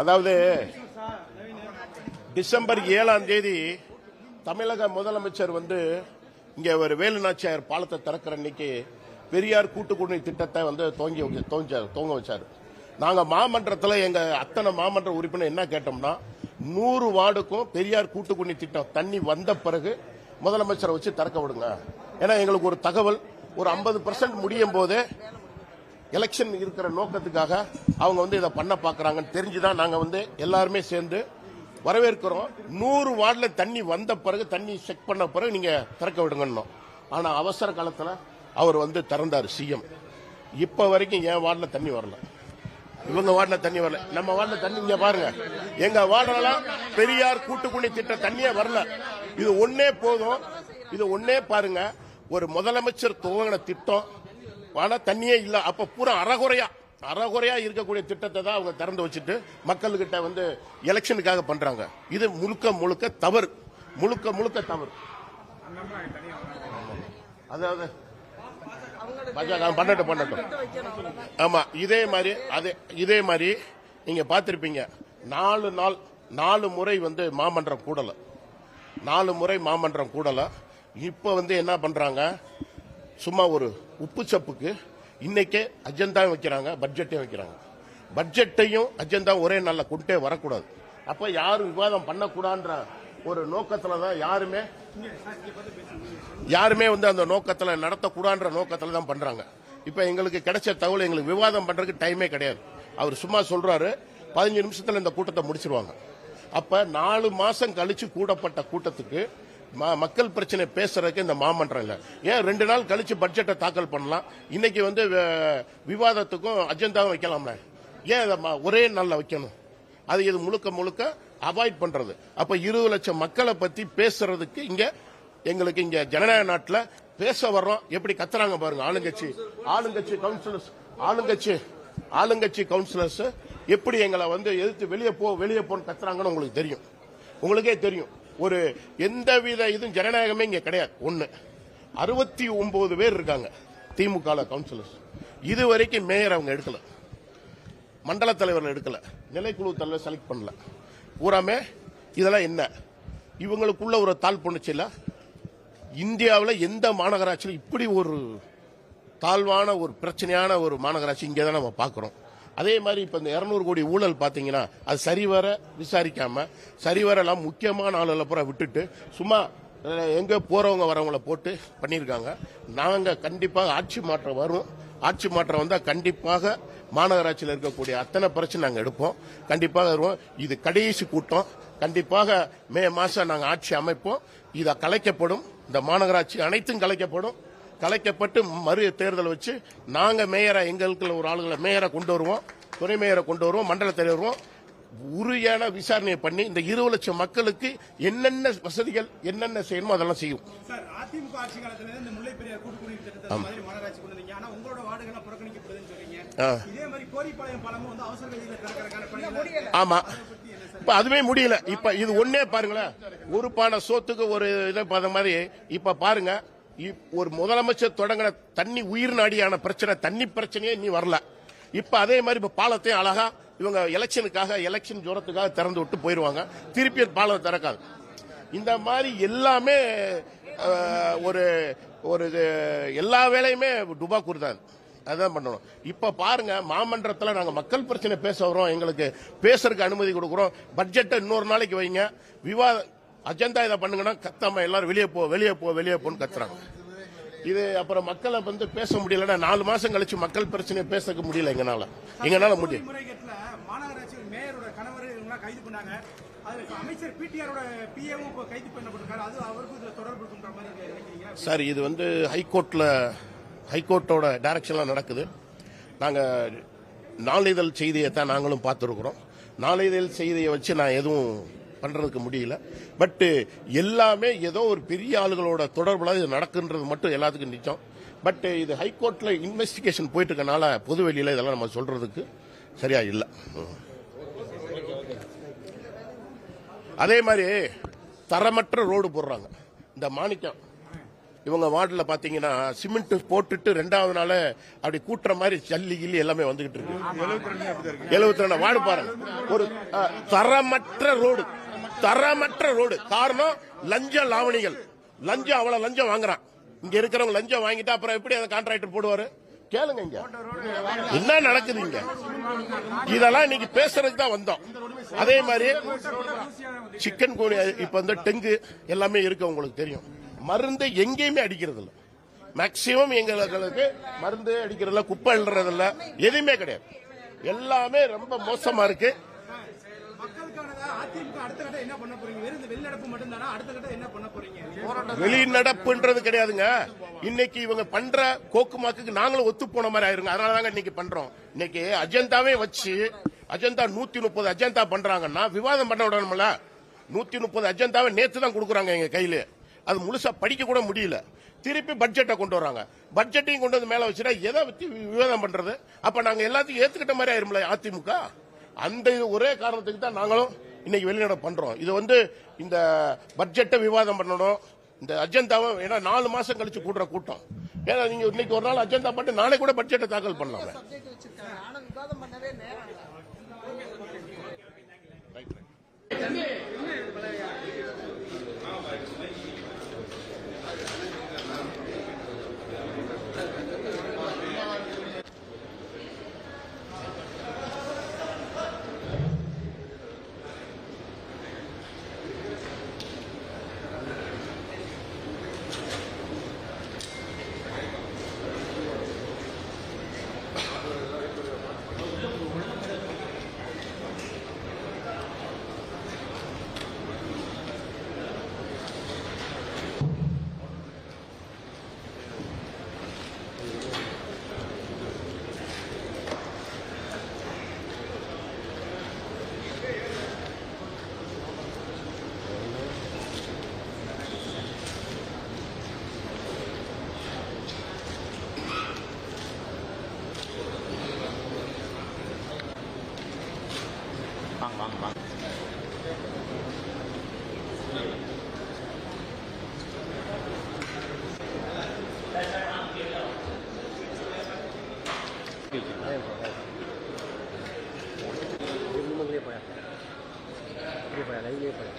அதாவது டிசம்பர் 7ஆம் தேதி தமிழக முதலமைச்சர் இங்க ஒரு வேலுநாச்சியார் பாலத்தை திறக்கிற அன்னைக்கு பெரியார் கூட்டுக்குடிநீர் திட்டத்தை துவங்க வச்சாரு. நாங்க மாமன்றத்தில் எங்க அத்தனை மாமன்ற உறுப்பினர் என்ன கேட்டோம்னா 100 வார்டுக்கும் பெரியார் கூட்டுக்குடிநீர் திட்டம் தண்ணி வந்த பிறகு முதலமைச்சரை வச்சு திறக்க விடுங்க. ஏன்னா எங்களுக்கு ஒரு தகவல் ஒரு 50% முடியும் போதே எலெக்ஷன் இருக்கிற நோக்கத்துக்காக அவங்க இதை பண்ண பாக்குறாங்கன்னு தெரிஞ்சுதான் நாங்க எல்லாருமே சேர்ந்து வரவேற்கிறோம். 100 வார்டுல தண்ணி வந்த பிறகு தண்ணி செக் பண்ண பிறகு நீங்க திறக்க விடுங்க. ஆனா அவசர காலத்துல அவர் திறந்தார் சிஎம். இப்ப வரைக்கும் என் வார்டுல தண்ணி வரல, இவங்க வார்டுல தண்ணி வரல. நம்ம வார்டுல தண்ணி இங்க பாருங்க, எங்க வார்டுலாம் பெரியார் கூட்டுக்குடிநீர் திட்ட தண்ணியே வரல. இது ஒன்னே போதும், இது ஒன்னே பாருங்க. ஒரு முதலமைச்சர் துவங்கின திட்டம், ஆனா தண்ணியே இல்ல. அப்ப பூரா அறகுறையா இருக்கக்கூடிய திட்டத்தை தான் அவங்க திறந்து வச்சுட்டு மக்கள்கிட்ட எலெக்ஷனுக்காக பண்றாங்க. இது முழுக்க தவறு, முழுக்க தவறு. அதாவது பண்ணட்டும். ஆமா, இதே மாதிரி நீங்க பாத்திருப்பீங்க. 4 முறை மாமன்றம் கூடல, 4 முறை மாமன்றம் கூடல. இப்ப என்ன பண்றாங்க, சும்மா ஒரு உப்பு சப்புக்கு இன்னைக்கே அஜெண்டா வைக்கிறாங்க, பட்ஜெட்டையும் வைக்கிறாங்க. பட்ஜெட்டையும் அஜெண்டா ஒரே நாள்ல கொண்டே வரக்கூடாது. அப்ப யாரும் விவாதம் பண்ணக்கூடாதுன்ற ஒரு நோக்கத்துல தான் யாருமே அந்த நோக்கத்துல நடத்தக்கூடாதுன்ற நோக்கத்துல தான் பண்றாங்க. இப்ப எங்களுக்கு கிடைச்ச தகவல், எங்களுக்கு விவாதம் பண்றதுக்கு டைமே கிடையாது. அவர் சும்மா சொல்றாரு 15 நிமிஷத்துல இந்த கூட்டத்தை முடிச்சிருவாங்க. அப்ப 4 மாசம் கழிச்சு கூடப்பட்ட கூட்டத்துக்கு மக்கள் பிரச்சனை பேசுறதுக்கு இந்த மாமன்றம் இல்ல. ஏன் 2 நாள் கழிச்சு பட்ஜெட்டை தாக்கல் பண்ணலாம், இன்னைக்கு விவாதத்துக்கும் அஜெண்டாவும் வைக்கலாம்ல, ஏன் ஒரே நாள்ல வைக்கணும்? அது இது முழுக்க அவாய்ட் பண்றது. அப்ப 20 லட்சம் மக்களை பத்தி பேசுறதுக்கு எங்களுக்கு இங்க ஜனநாயக நாட்டுல பேச வர்றோம். எப்படி கத்துறாங்க பாருங்க ஆளுங்கட்சி கவுன்சிலர்ஸ் எப்படி எங்களை எதிர்த்து வெளியே போன்னு கத்துறாங்கன்னு உங்களுக்கு தெரியும், உங்களுக்கே தெரியும். ஒரு எந்தவித இதுவும் ஜனநாயகமே இங்க கிடையாது. 69 பேர் இருக்காங்க திமுக கவுன்சிலர்ஸ். இதுவரைக்கும் மேயர் அவங்க எடுக்கல, மண்டல தலைவர்கள் எடுக்கல, நிலைக்குழு தலைவர் செலக்ட் பண்ணல. பூராமே இதெல்லாம் என்ன இவங்களுக்குள்ள ஒரு தாழ் பொண்ணுச்சு. இந்தியாவில் எந்த மாநகராட்சியில் இப்படி ஒரு தாழ்வான ஒரு பிரச்சனையான ஒரு மாநகராட்சி இங்கே தான் நம்ம பார்க்கிறோம். அதே மாதிரி இப்ப இந்த 200 கோடி ஊழல் பாத்தீங்கன்னா அது சரிவர விசாரிக்காம சரிவரெல்லாம் முக்கியமான ஆளுகளை பூரா விட்டுட்டு சும்மா எங்க போறவங்க வரவங்களை போட்டு பண்ணிருக்காங்க. நாங்க கண்டிப்பாக ஆட்சி மாற்றம் வரும். ஆட்சி மாற்றம் வந்தா கண்டிப்பாக மாநகராட்சியில் இருக்கக்கூடிய அத்தனை பிரச்சனை நாங்க எடுப்போம், கண்டிப்பாக வருவோம். இது கடைசி கூட்டம், கண்டிப்பாக மே மாசம் நாங்க ஆட்சி அமைப்போம். இதை கலைக்கப்படும், இந்த மாநகராட்சி அனைத்தும் கலைக்கப்பட்டு மறு தேர்தல் வச்சு நாங்க மேயரா எங்களுக்கு ஒரு ஆளுங்களை மேயரா கொண்டு வருவோம், துணை மேயரை கொண்டு வருவோம், மண்டல தலைவர் வருவோம். உறுதியான விசாரணையை பண்ணி இந்த 20 லட்சம் மக்களுக்கு என்னென்ன வசதிகள் என்னென்ன செய்யணுமோ அதெல்லாம் செய்யும். அதிமுக ஆட்சி காலத்துல இந்த முல்லை பெரியார் கூட்டுக்குடிநீர் திட்டத்தை மாநகராட்சி கொண்டு வந்தீங்க, ஆனா உங்களோட வார்டுகள் புறக்கணிக்கப்படுதுன்னு சொல்றீங்க. இதே மாதிரி கோரிப்பாளையம் பாலமும் அவசர கதியில திறக்கறதுக்கான. ஆமா, இப்ப அதுவே முடியல. இப்ப இது ஒன்னே பாருங்களேன், ஒரு பானை சோத்துக்கு ஒரு இதை பார்த்த மாதிரி இப்ப பாருங்க. ஒரு முதலமைச்சர் தொடங்கின தண்ணி உயிர் நாடியான பிரச்சனை, தண்ணி பிரச்சனையே நீ வரல. இப்ப அதே மாதிரி இப்ப பாலத்தையும் அழகா இவங்க எலெக்ஷன் ஜோரத்துக்காக திறந்து விட்டு போயிருவாங்க, திருப்பி பாலம் திறக்காது. இந்த மாதிரி எல்லாமே ஒரு எல்லா வேலையுமே டுபாக்கூர் தான், அதான் பண்ணணும். இப்ப பாருங்க, மாமன்றத்தில் நாங்க மக்கள் பிரச்சனை பேச வரோம், எங்களுக்கு பேசுறதுக்கு அனுமதி கொடுக்கிறோம். பட்ஜெட்டை இன்னொரு நாளைக்கு வைங்க, விவாதம் அஜெண்டா இதை பண்ணுங்கன்னா கத்தாம எல்லாரும் வெளியே போன்னு கத்துறாங்க. இது அப்புறம் மக்களை பேச முடியலன்னா 4 மாசம் கழிச்சு மக்கள் பிரச்சனையை பேச முடியல. எங்கனால முடியும். சார், இது ஹைகோர்ட்டோட டைரக்ஷன்ல நடக்குது. நாங்க நாளிதழ் செய்தியை தான் நாங்களும் பார்த்திருக்கிறோம். நாளிதழ் செய்தியை வச்சு நான் எதுவும் பண்றதுக்கு முடியல. பட் எல்லாமே ஏதோ ஒரு பெரிய ஆளுகளோட தொடர்புல இது நடக்குன்றது மட்டும் எல்லாத்துக்கும் நிச்சயம். பட் இது ஹைகோர்ட்ல இன்வெஸ்டிகேஷன் போயிட்டு இருக்கனால பொதுவெளியில இதெல்லாம் நம்ம சொல்றதுக்கு சரியா இல்லை. அதே மாதிரி தரமற்ற ரோடு போடுறாங்க. இந்த இவங்க வார்டில் பாத்தீங்கன்னா சிமெண்ட் போட்டுட்டு 2வது நாள் அப்படி கூட்டுற மாதிரி ஜல்லி கில்லி எல்லாமே வந்துகிட்டு இருக்கு. 72 வார்டு பாருங்க, ஒரு தரமற்ற ரோடு. காரணம் லஞ்ச லாவணிகள். லஞ்சம் அவ்வளவு லஞ்சம் வாங்குறான். இங்க இருக்கிறவங்க லஞ்சம் வாங்கிட்டு அப்புறம் எப்படி அந்த கான்ட்ராக்டர் போடுவாரு? கேளுங்க இங்க என்ன நடக்குது இங்க. இதெல்லாம் இன்னைக்கு பேசுறதுக்கு தான் வந்தோம். அதே மாதிரி சிக்கன் கோனி இப்ப வந்து டெங்கு எல்லாமே இருக்கு, உங்களுக்கு தெரியும். மருந்து எங்கேயுமே அடிக்கிறது இல்ல. மேக்சிமம் எங்களுக்கு மருந்து அடிக்கிறதுல, குப்பை எழுறதில்ல, எதுவுமே கிடையாது. எல்லாமே ரொம்ப மோசமா இருக்கு. வெளிநடப்புன்றது கிடையாதுங்க. இன்னைக்கு இவங்க பண்ற கோக்குமாக்கு நாங்களும் ஒத்து போன மாதிரி ஆயிருங்க. அதனாலதாங்க இன்னைக்கு பண்றோம். இன்னைக்கு அஜெண்டாவே வச்சு அஜெண்டா 130 அஜெண்டா பண்றாங்கன்னா விவாதம் பண்ண விடணும்ல. 130 அஜெண்டாவை நேத்து தான் கொடுக்குறாங்க எங்க கையில. அது முழுசா படிக்க கூட முடியல. திருப்பி பட்ஜெட்டை கொண்டு வராங்க. பட்ஜெட்டையும் கொண்டு வந்து மேல வச்சுட்டா எதை பத்தி விவாதம் பண்றது? அப்ப நாங்க எல்லாத்தையும் ஏத்துக்கிட்ட மாதிரி ஆயிரும்ல அதிமுக. அந்த ஒரே காரணத்துக்கு தான் நாங்களும் இன்னைக்கு வெளிநடப்பு பண்றோம். இது வந்து இந்த பட்ஜெட்டை விவாதம் பண்ணணும். இந்த அஜெண்டாவை ஏன்னா 4 மாசம் கழிச்சு கூடுற கூட்டம். ஏன்னா நீங்க இன்னைக்கு ஒரு நாள் அஜெண்டா பண்ணி நாளை கூட பட்ஜெட்டை தாக்கல் பண்ணலாம். வாங்க. போயா லைவ்லயே போயா